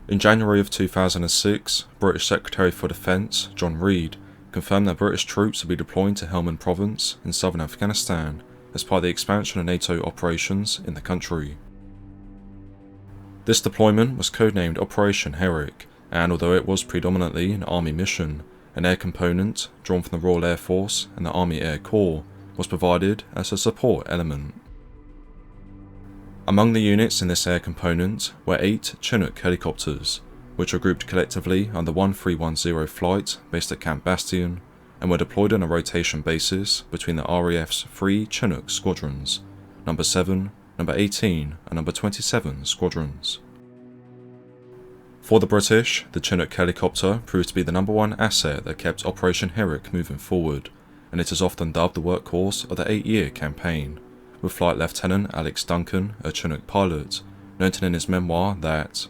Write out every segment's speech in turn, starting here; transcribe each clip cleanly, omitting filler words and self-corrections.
In January of 2006, British Secretary for Defence John Reid confirmed that British troops would be deploying to Helmand province in southern Afghanistan as part of the expansion of NATO operations in the country. This deployment was codenamed Operation Herrick, and although it was predominantly an Army mission, an air component, drawn from the Royal Air Force and the Army Air Corps, was provided as a support element. Among the units in this air component were 8 Chinook helicopters, which were grouped collectively under 1310 Flight based at Camp Bastion, and were deployed on a rotation basis between the R.A.F's 3 Chinook squadrons, No. 7, No. 18 and No. 27 squadrons. For the British, the Chinook helicopter proved to be the #1 asset that kept Operation Herrick moving forward, and it is often dubbed the workhorse of the 8-year campaign, with Flight Lieutenant Alex Duncan, a Chinook pilot, noting in his memoir that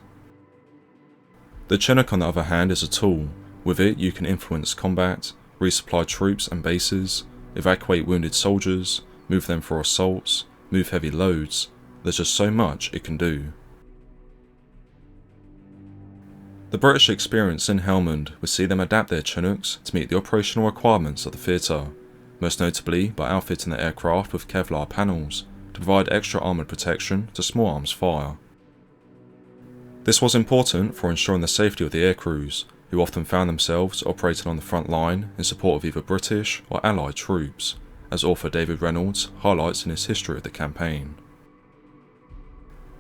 the Chinook, on the other hand, is a tool. With it you can influence combat, resupply troops and bases, evacuate wounded soldiers, move them for assaults, move heavy loads. There's just so much it can do. The British experience in Helmand would see them adapt their Chinooks to meet the operational requirements of the theatre, most notably by outfitting the aircraft with Kevlar panels to provide extra armoured protection to small arms fire. This was important for ensuring the safety of the aircrews, who often found themselves operating on the front line in support of either British or Allied troops, as author David Reynolds highlights in his history of the campaign.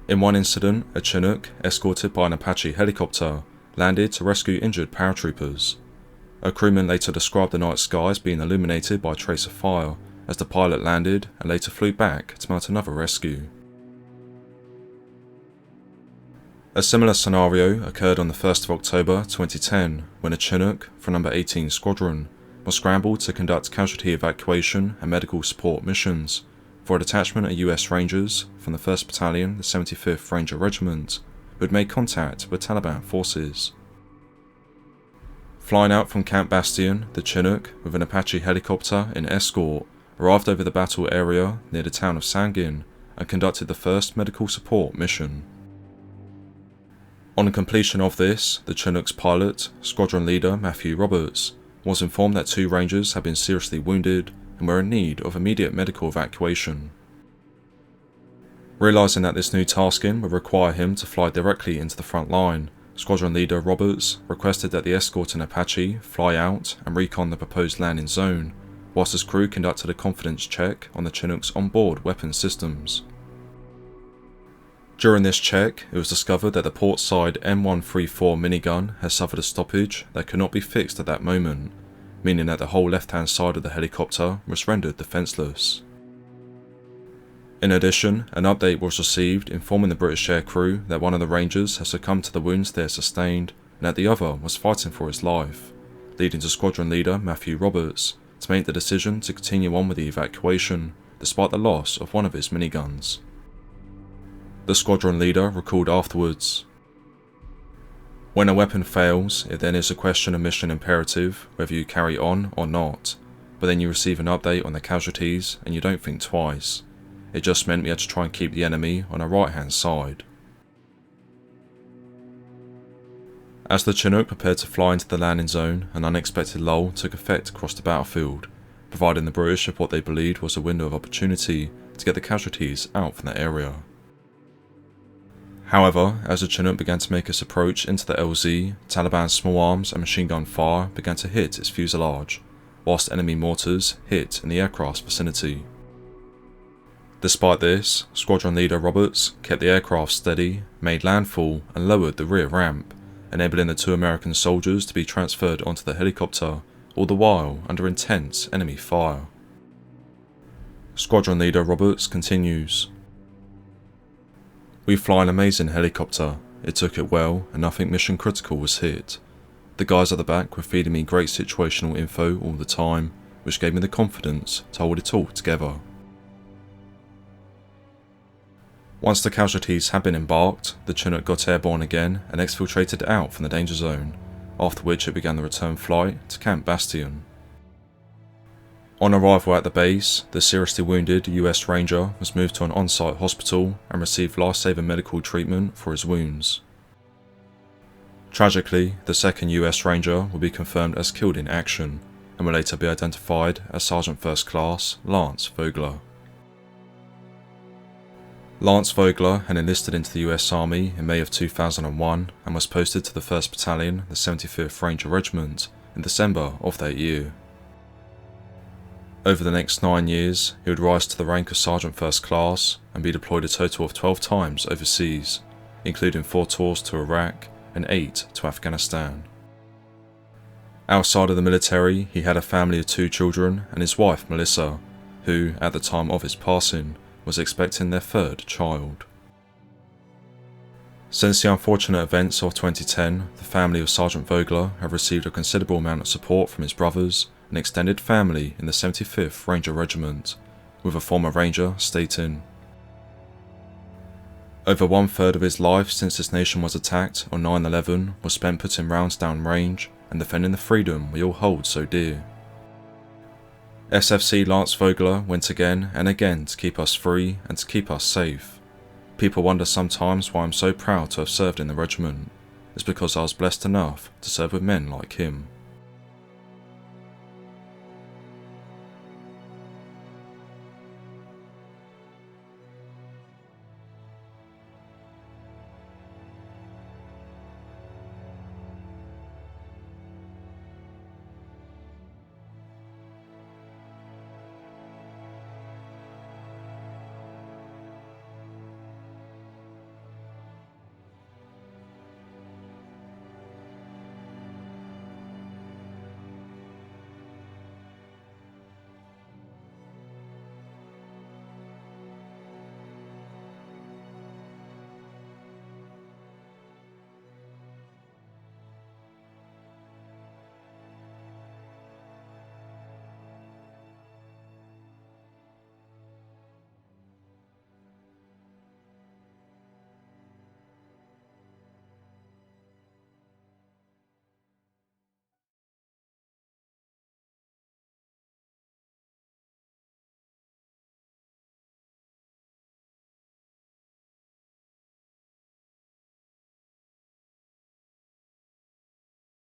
In one incident, a Chinook, escorted by an Apache helicopter, landed to rescue injured paratroopers. A crewman later described the night sky as being illuminated by a trace of fire as the pilot landed and later flew back to mount another rescue. A similar scenario occurred on the 1st of October 2010 when a Chinook from No.18 Squadron was scrambled to conduct casualty evacuation and medical support missions for a detachment of US Rangers from the 1st Battalion, the 75th Ranger Regiment, who had made contact with Taliban forces. Flying out from Camp Bastion, the Chinook, with an Apache helicopter in escort, arrived over the battle area near the town of Sangin and conducted the first medical support mission. On completion of this, the Chinook's pilot, squadron leader Matthew Roberts, was informed that 2 Rangers had been seriously wounded and were in need of immediate medical evacuation. Realising that this new tasking would require him to fly directly into the front line, squadron leader Roberts requested that the escorting Apache fly out and recon the proposed landing zone, whilst his crew conducted a confidence check on the Chinook's onboard weapon systems. During this check, it was discovered that the port side M134 minigun had suffered a stoppage that could not be fixed at that moment, meaning that the whole left-hand side of the helicopter was rendered defenceless. In addition, an update was received informing the British aircrew that one of the Rangers had succumbed to the wounds they had sustained and that the other was fighting for his life, leading to squadron leader Matthew Roberts to make the decision to continue on with the evacuation despite the loss of one of his miniguns. The squadron leader recalled afterwards, "When a weapon fails, it then is a question of mission imperative whether you carry on or not, but then you receive an update on the casualties and you don't think twice. It just meant we had to try and keep the enemy on our right hand side." As the Chinook prepared to fly into the landing zone, an unexpected lull took effect across the battlefield, providing the British with what they believed was a window of opportunity to get the casualties out from the area. However, as the Chinook began to make its approach into the LZ, Taliban's small arms and machine gun fire began to hit its fuselage, whilst enemy mortars hit in the aircraft's vicinity. Despite this, squadron leader Roberts kept the aircraft steady, made landfall and lowered the rear ramp, enabling the 2 American soldiers to be transferred onto the helicopter, all the while under intense enemy fire. Squadron leader Roberts continues, "We fly an amazing helicopter. It took it well and nothing mission critical was hit. The guys at the back were feeding me great situational info all the time, which gave me the confidence to hold it all together." Once the casualties had been embarked, the Chinook got airborne again and exfiltrated out from the danger zone, after which it began the return flight to Camp Bastion. On arrival at the base, the seriously wounded US Ranger was moved to an on-site hospital and received life-saving medical treatment for his wounds. Tragically, the 2nd US Ranger will be confirmed as killed in action, and will later be identified as Sergeant First Class Lance Vogeler. Lance Vogeler had enlisted into the US Army in May of 2001 and was posted to the 1st Battalion, the 75th Ranger Regiment, in December of that year. Over the next 9 years, he would rise to the rank of Sergeant First Class and be deployed a total of 12 times overseas, including 4 tours to Iraq and 8 to Afghanistan. Outside of the military, he had a family of 2 children and his wife Melissa, who, at the time of his passing, was expecting their 3rd child. Since the unfortunate events of 2010, the family of Sergeant Vogeler have received a considerable amount of support from his brothers and extended family in the 75th Ranger Regiment, with a former Ranger stating, "Over 1/3 of his life since this nation was attacked on 9/11 was spent putting rounds down range and defending the freedom we all hold so dear. SFC Lance Vogeler went again and again to keep us free and to keep us safe. People wonder sometimes why I'm so proud to have served in the regiment. It's because I was blessed enough to serve with men like him."